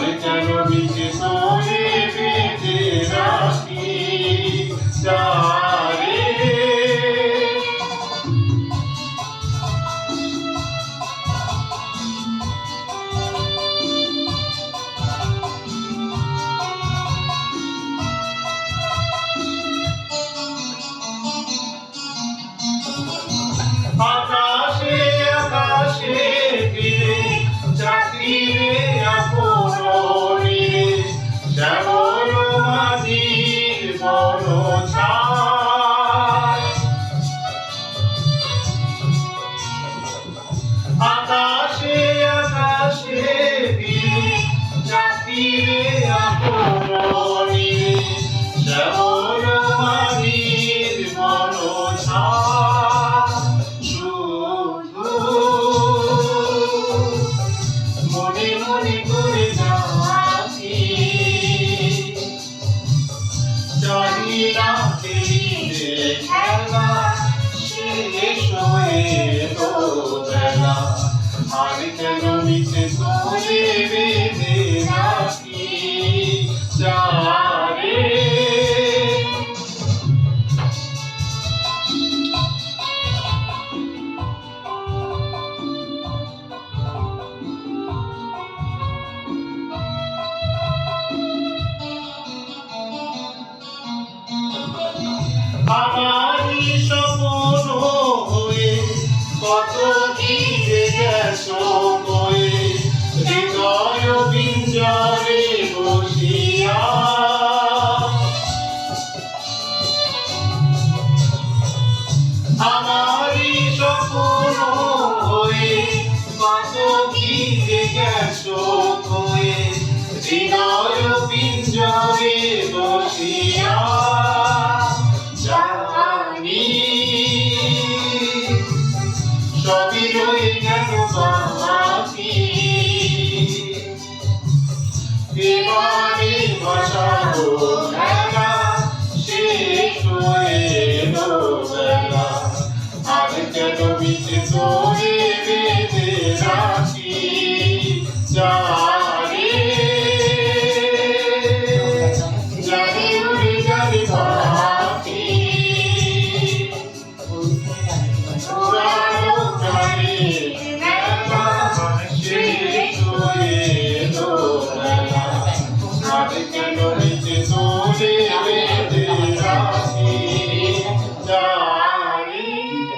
আর কেন বিচে তোরে বেঁধে রাখি যারে আকাশে আকাশে ফিরে চাকরিরে আপনি শ্যামল মাঝির বন ছায় আকাশে আকাশে ফিরে চাকরিরে আপনি শ্যামল মাঝির বন ছায় মনে মনে করে যাচ্ছি জানি না ফিরে খেলা শেষ হয়ে এলো বেলা আর কেন মিছে তোরে বেঁধে রাখি যারে আমারই স্বপ্ন হয়ে কত দিকে গেছো বয়ে হৃদয় পিঞ্জরে বসিয়া আমারই স্বপ্ন হয়ে কত দিকে গেছো বয়ে হৃদয় পিঞ্জরে